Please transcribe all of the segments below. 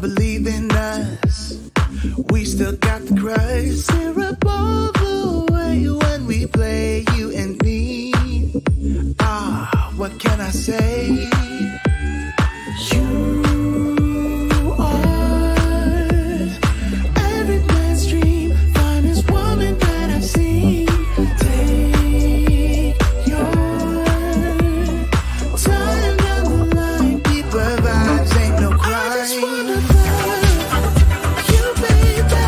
believe in us. We still got the crush. Tear up all the way when we play, you and me. Ah, what can I say? You are every man's dream, finest woman that I've seen. Take your time down the line, deeper vibes, ain't no crime. I just wanna love you, baby.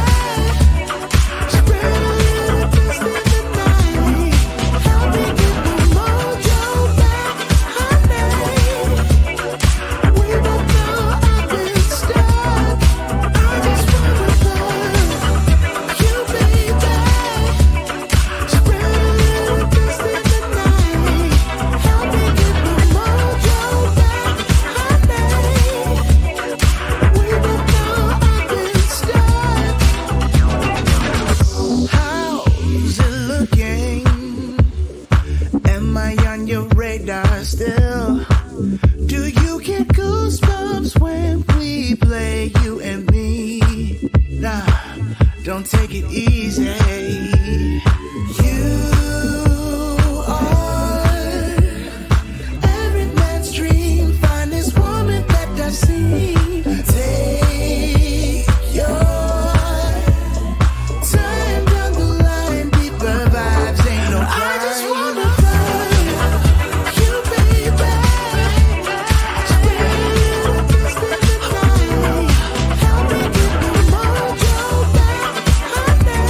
Spread a little dust in the night. Help me get my mojo back, honey. We both know I've been stuck. I just wanna love you, baby. Spread a little dust in the night. Help me get my mojo back, honey. We both know I've been stuck. How's it looking? Am I on your radar still? Do you get goosebumps when we play, you and me? Nah, don't take it easy. You are every man's dream, finest woman that I've seen. Take your time down the line, deeper vibes, ain't no crime. I just wanna love you, baby. Spread a little dust in the night. Help me get my mojo back, honey.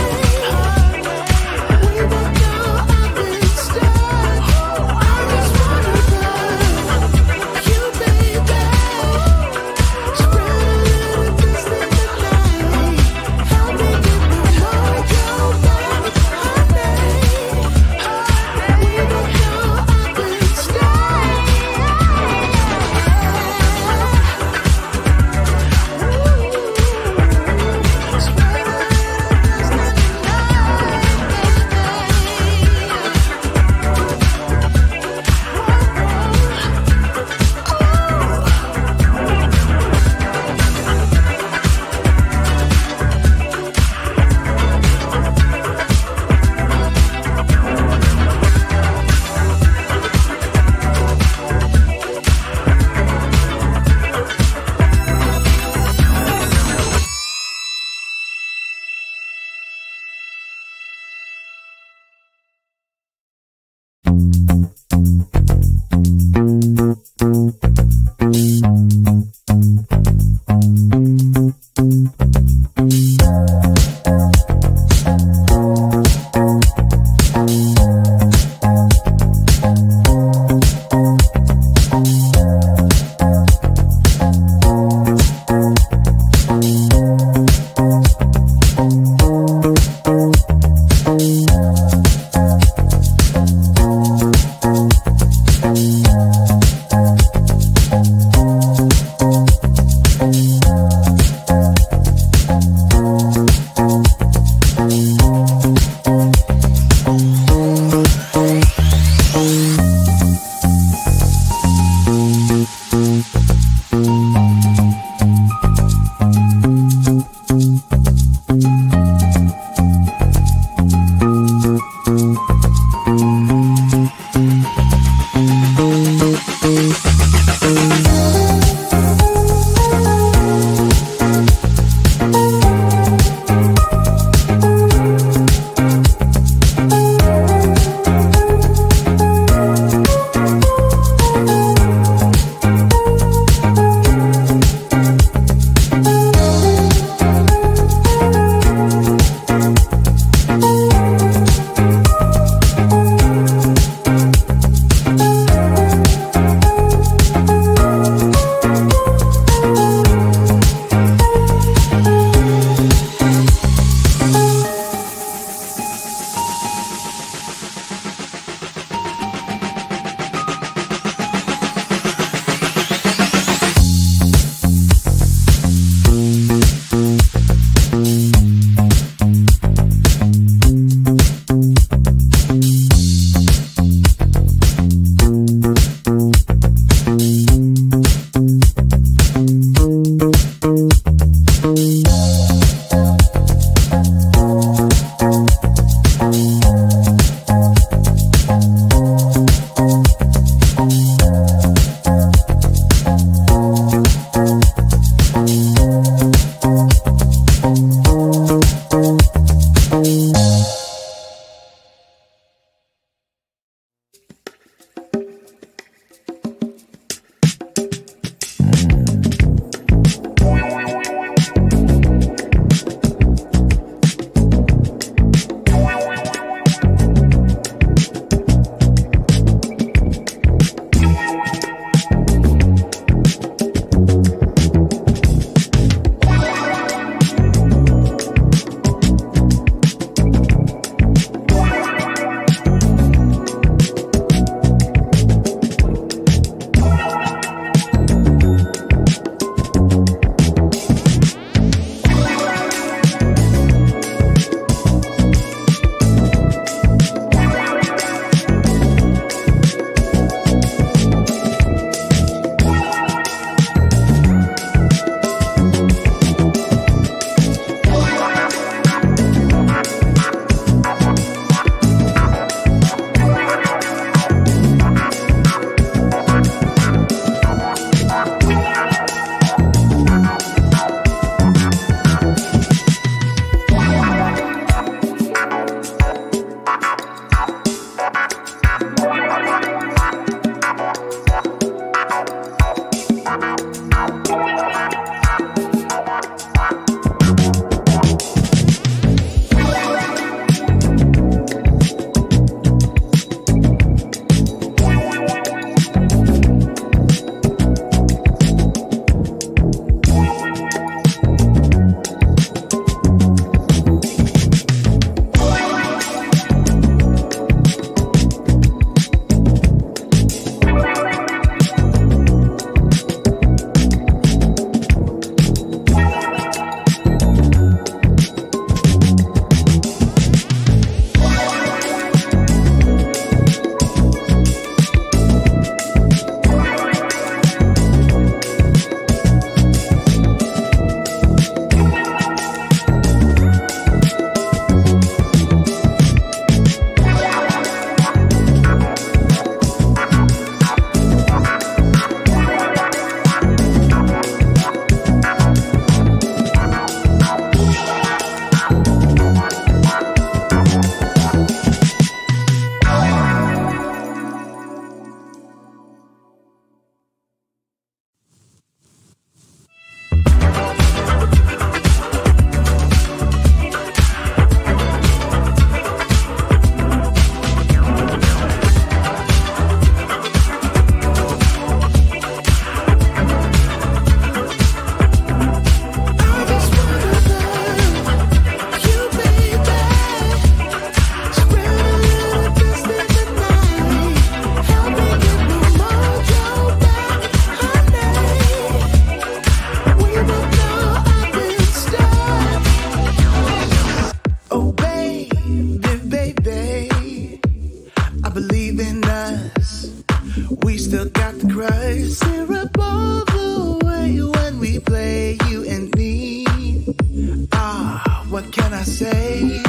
What can I say?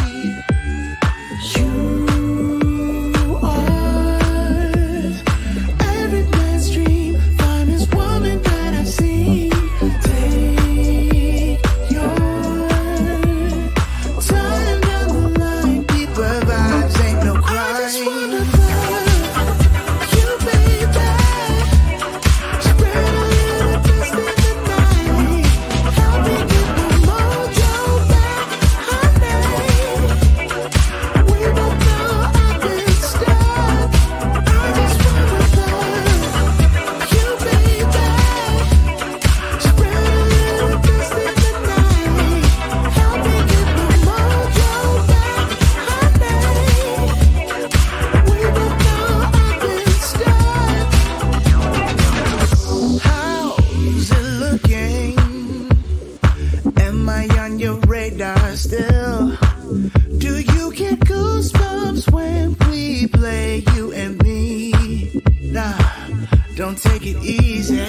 You are every man's dream, finest woman that I've seen. Take your time down the line, deeper vibes, ain't no crime. I just wanna love you, baby. Spread a little dust in the night. Help me get my mojo back, honey. We both know I've been stuck. I just wanna love you, baby. Spread a little dust in the night. Help me get my mojo back, honey. We both know I've been stuck. How's it looking? Am I on your radar still? Do you get goosebumps when we play, you and me? Nah, don't take it easy.